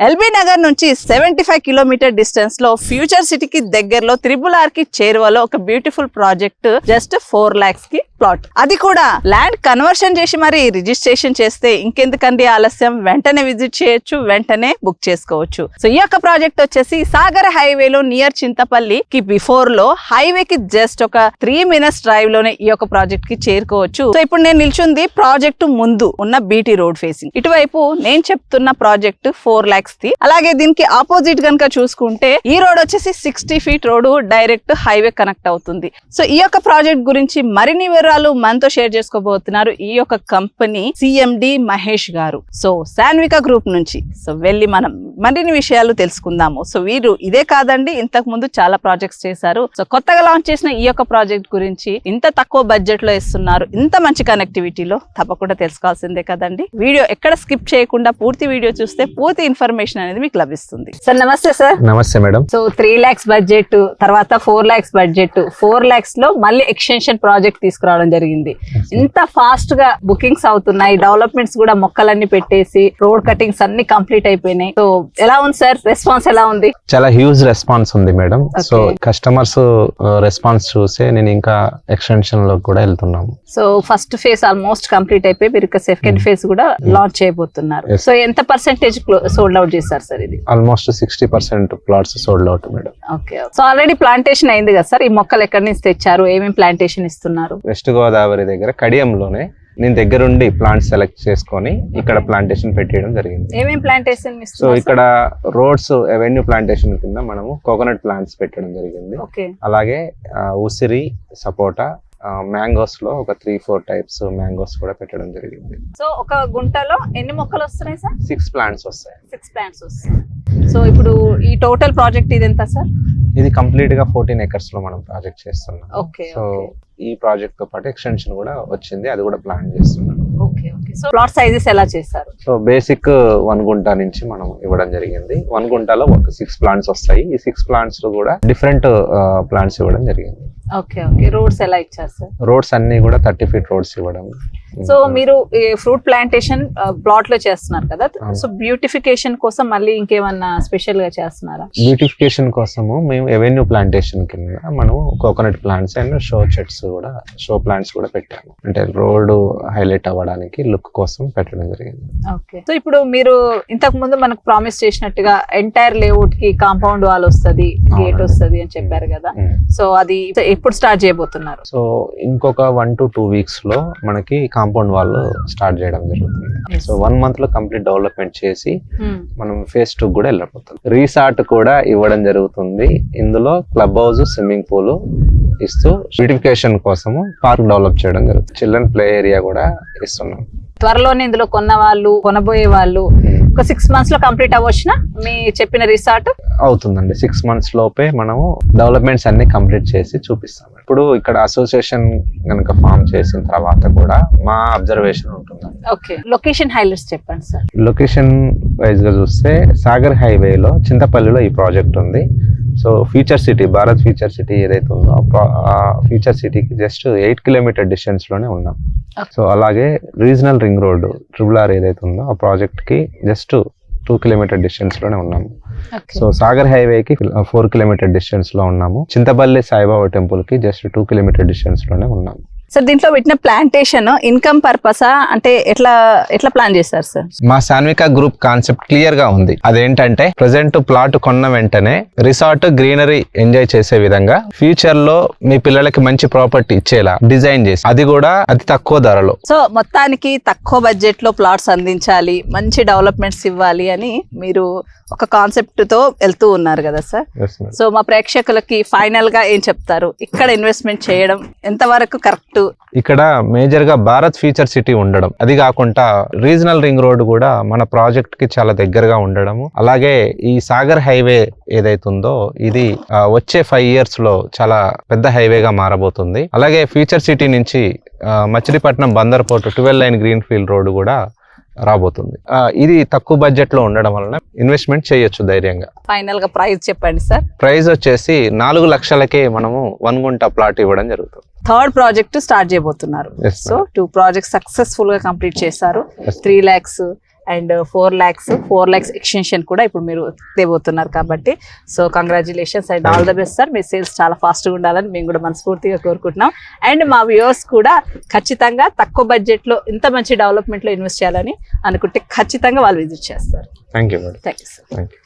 LB Nagar నుంచి 75 kilometre distance లో future సిటీకి దగ్గరలో RRR కి చేరువలో ఒక బ్యూటిఫుల్ ప్రాజెక్ట్ జస్ట్ 4 lakhs కి ప్లాట్. అది కూడా ల్యాండ్ కన్వర్షన్ చేసి మరి రిజిస్ట్రేషన్ చేస్తే ఇంకెందుకండి ఆలస్యం, వెంటనే విజిట్ చేయొచ్చు, వెంటనే బుక్ చేసుకోవచ్చు. సో ఈ యొక్క ప్రాజెక్ట్ వచ్చేసి సాగర్ హైవేలో నియర్ చింతపల్లి కి బిఫోర్ లో హైవే కి జస్ట్ ఒక 3 minutes డ్రైవ్ లోనే ఈ యొక్క ప్రాజెక్ట్ కి చేరుకోవచ్చు. సో ఇప్పుడు నేను నిల్చుంది ప్రాజెక్ట్ ముందు ఉన్న బీటీ రోడ్ ఫేసింగ్. ఇటువైపు నేను చెప్తున్న ప్రాజెక్ట్ 4 lakhs ది. అలాగే దీనికి ఆపోజిట్ గనుక చూసుకుంటే ఈ రోడ్ వచ్చేసి 60 feet road direct highway connect అవుతుంది. సో ఈ యొక్క ప్రాజెక్ట్ గురించి మరిన్ని వివరాలు మనతో షేర్ చేసుకోబోతున్నారు ఈ యొక్క కంపెనీ CMD మహేష్ గారు. సో శాన్విక గ్రూప్ నుంచి. సో వెళ్ళి మనం మరిన్ని విషయాలు తెలుసుకుందాము. సో వీరు ఇదే కాదండి, ఇంతకు ముందు చాలా ప్రాజెక్ట్స్ చేశారు. సో కొత్తగా లాంచ్ చేసిన ఈ యొక్క ప్రాజెక్ట్ గురించి ఇంత తక్కువ బడ్జెట్ లో ఇస్తున్నారు, ఇంత మంచి కనెక్టివిటీలో తప్పకుండా తెలుసుకోవాల్సిందే కదండి. వీడియో ఎక్కడ స్కిప్ చేయకుండా పూర్తి వీడియో చూస్తే పూర్తి ఇన్ఫర్మేషన్ అనేది మీకు లభిస్తుంది. సార్ నమస్తే. సార్ నమస్తే మేడం. సో 3 lakhs బడ్జెట్, తర్వాత 4 lakhs బడ్జెట్, 4 lakhs లో మళ్ళీ ఎక్స్టెన్షన్ ప్రాజెక్ట్ తీసుకురావడం జరిగింది. ఇంత ఫాస్ట్ గా బుకింగ్స్ అవుతున్నాయి, డెవలప్మెంట్స్ కూడా మొక్కలన్నీ పెట్టేసి రోడ్ కటింగ్స్ అన్ని కంప్లీట్ అయిపోయినాయి. సో ఎలా ఉంది సార్, రెస్పాన్స్ ఎలా ఉంది? చాలా హ్యూజ్ రెస్పాన్స్ ఉంది మేడం. సో కస్టమర్స్ రెస్పాన్స్ చూసే నేను ఇంకా ఎక్స్టెన్షన్ లో కూడా వెళ్తున్నాము. So first phase almost complete అయిపోయి మీరు ఇక సెకండ్ ఫేజ్ కూడా లాంచ్ చేయబోతున్నారు. సో ఎంత పర్సెంటేజ్ సోల్డ్ అవుట్ చేశారు సార్? ఇది almost 60% plots sold out madam. Okay. So already plantation అయింది కదా సార్? ఈ మొక్కలు ఎక్కడి నుంచి తెచ్చారు, ఏమేమి ప్లాంటేషన్ ఇస్తున్నారు? వెస్ట్ గోదావరి దగ్గర కడియంలోనే నేను దగ్గరుండి ప్లాంట్స్ సెలెక్ట్ చేసుకొని ఇక్కడ ప్లాంటేషన్ పెట్టేయడం జరిగింది. ఏమేమి ప్లాంటేషన్? సో ఇక్కడ రోడ్స్ అవెన్యూ ప్లాంటేషన్ కింద మనము కోకోనట్ ప్లాంట్స్ పెట్టడం జరిగింది. అలాగే ఉసిరి, సపోటా, మ్యాంగోస్ లో ఒక 3-4 టైప్స్ మ్యాంగోస్ కూడా పెట్టడం జరిగింది. సో ఒక గుంటలో ఎన్ని మొక్కలు వస్తున్నాయి సార్? 6 plants వస్తాయి. 6 plants వస్తాయి. సో ఇప్పుడు ఈ టోటల్ ప్రాజెక్ట్ ఇది ఎంత సార్? ఇది కంప్లీట్ గా 14 acres లో మనం ప్రాజెక్ట్ చేస్తున్నాం. ఓకే. సో ఈ ప్రాజెక్ట్ తో పాటు ఎక్స్టెన్షన్ కూడా వచ్చింది, అది కూడా ప్లాన్ చేస్తున్నాం. Okay. Okay. So plot sizes ఎలా చేశారు? సో బేసిక్ 1 గుంట నుంచి మనం ఇవ్వడం జరిగింది. 1 గుంటలో ఒక 6 plants వస్తాయి. ఈ 6 plants లో కూడా డిఫరెంట్ ప్లాంట్స్ ఇవ్వడం జరిగింది. ఓకే. ఓకే. రోడ్స్ ఎలా ఇచ్చారు సార్? రోడ్స్ అన్ని కూడా 30 feet రోడ్స్ ఇవ్వడం. సో మీరు ఫ్రూట్ ప్లాంటేషన్ ప్లాట్ లో చేస్తున్నారు కదా, సో బ్యూటిఫికేషన్ కోసం మళ్ళీ ఇంకేమన్నా స్పెషల్ గా చేస్తున్నారా? బ్యూటిఫికేషన్ కోసము మేము ఎవెన్యూ ప్లాంటేషన్ కింద మనం కోకోనట్ ప్లాంట్స్ అండ్ షో చెట్స్ కూడా, షో ప్లాంట్స్ కూడా పెట్టాము. అంటే రోడ్ హైలైట్ అవ్వడానికి లుక్ కోసం పెట్టడం జరిగింది. ఓకే. సో ఇప్పుడు మీరు ఇంతకు ముందు మనకు ప్రామిస్ చేసినట్టుగా ఎంటైర్ లేఅవుట్ కి కాంపౌండ్ వాల్ వస్తుంది, గేట్ వస్తుంది అని చెప్పారు కదా. సో అది ఎప్పుడు స్టార్ట్ చేయబోతున్నారు? సో ఇంకొక 1 to 2 weeks లో మనకి కాంపౌండ్ వాల్ స్టార్ట్ చేయడం జరుగుతుంది. సో 1 month లో కంప్లీట్ డెవలప్మెంట్ చేసి మనం ఫేజ్ 2 కూడా వెళ్ళిపోతుంది. రీసార్ట్ కూడా ఇవ్వడం జరుగుతుంది. ఇందులో క్లబ్ హౌస్, స్విమ్మింగ్ పూల్ ఇస్తూ బ్యూటిఫికేషన్ కోసము పార్క్ డెవలప్ చేయడం జరుగుతుంది. చిల్డ్రన్ ప్లే ఏరియా కూడా ఇస్తున్నాం. త్వరలోనే ఇందులో కొన్న వాళ్ళు, కొనబోయే వాళ్ళు ఒక 6 months లో కంప్లీట్ అవ్వచ్చునా మీ చెప్పిన రిసార్ట్? అవుతుందండి. 6 months లోపే మనము డెవలప్మెంట్స్ అన్ని కంప్లీట్ చేసి చూపిస్తాం. ఇప్పుడు ఇక్కడ అసోసియేషన్ కనుక ఫామ్ చేసిన తర్వాత కూడా మా అబ్జర్వేషన్ ఉంటుంది. ఓకే. లొకేషన్ హైలైట్స్ చెప్పండి సార్. లొకేషన్ వైజ్ గా చూస్తే సాగర్ హైవేలో చింతపల్లిలో ఈ ప్రాజెక్ట్ ఉంది. So future city, Bharat future city ఏదైతే ఉందో ఆ ఫ్యూచర్ సిటీకి జస్ట్ 8 kilometer డిస్టెన్స్ లోనే ఉన్నాం. సో అలాగే రీజనల్ రింగ్ రోడ్ RRR ఏదైతే ఉందో ఆ ప్రాజెక్ట్ కి జస్ట్ 2 kilometer డిస్టెన్స్ లోనే ఉన్నాము. సో సాగర్ హైవే కి 4 kilometer డిస్టెన్స్ లో ఉన్నాము. చింతపల్లి సాయిబాబా టెంపుల్ కి జస్ట్ 2 kilometer డిస్టెన్స్ లోనే ఉన్నాము. సార్ దీంట్లో పెట్టిన ప్లాంటేషన్ ఇన్కమ్ పర్పసా అంటే ఎట్లా ప్లాన్ చేస్తారు సార్? మా శాన్విక గ్రూప్ కాన్సెప్ట్ క్లియర్ గా ఉంది. అదేంటంటే ప్రెసెంట్ ప్లాట్ కొన్న వెంటనే రిసార్ట్, గ్రీనరీ ఎంజాయ్ చేసే విధంగా ఫ్యూచర్ లో మీ పిల్లలకి మంచి ప్రాపర్టీ ఇచ్చేలా డిజైన్ చేసి, అది కూడా అతి తక్కువ ధరలో. సో మొత్తానికి తక్కువ బడ్జెట్ లో ప్లాట్స్ అందించాలి, మంచి డెవలప్మెంట్స్ ఇవ్వాలి అని మీరు ఒక కాన్సెప్ట్ తో వెళ్తూ ఉన్నారు కదా సార్. సో మా ప్రేక్షకులకి ఫైనల్ గా ఏం చెప్తారు? ఇక్కడ ఇన్వెస్ట్మెంట్ చేయడం ఎంత వరకు కరెక్ట్? ఇక్కడ మేజర్ గా భారత్ ఫ్యూచర్ సిటీ ఉండడం, అది కాకుండా రీజనల్ రింగ్ రోడ్ కూడా మన ప్రాజెక్ట్ కి చాలా దగ్గరగా ఉండడము, అలాగే ఈ సాగర్ హైవే ఏదైతుందో ఇది వచ్చే 5 years లో చాలా పెద్ద హైవేగా మారబోతుంది. అలాగే ఫ్యూచర్ సిటీ నుంచి Machilipatnam Bandar port 12 lane green field road కూడా రాబోతుంది. ఇది తక్కువ బడ్జెట్ లో ఉండడం వలన ఇన్వెస్ట్మెంట్ చేయొచ్చు ధైర్యంగా. ఫైనల్ గా ప్రైస్ చెప్పండి సార్. ప్రైస్ వచ్చేసి 4 లక్షలకే మనము 1 గుంట ప్లాట్ ఇవ్వడం జరుగుతుంది. థర్డ్ ప్రాజెక్ట్ స్టార్ట్ చేయబోతున్నారు. సో 2 projects సక్సెస్ఫుల్ గా కంప్లీట్ చేశారు. 3 lakhs అండ్ 4 lakhs ఎక్స్టెన్షన్ కూడా ఇప్పుడు మీరు తేబోతున్నారు కాబట్టి so congratulations and all the best sir. Me sales చాలా ఫాస్ట్గా ఉండాలని మేము కూడా మనస్ఫూర్తిగా కోరుకుంటున్నాం. అండ్ మా వ్యూవర్స్ కూడా ఖచ్చితంగా తక్కువ బడ్జెట్లో ఇంత మంచి డెవలప్మెంట్లో ఇన్వెస్ట్ చేయాలని అనుకుంటే ఖచ్చితంగా వాళ్ళు విజిట్ చేస్తారు. Thank you madam. Thank you sir. Thank you.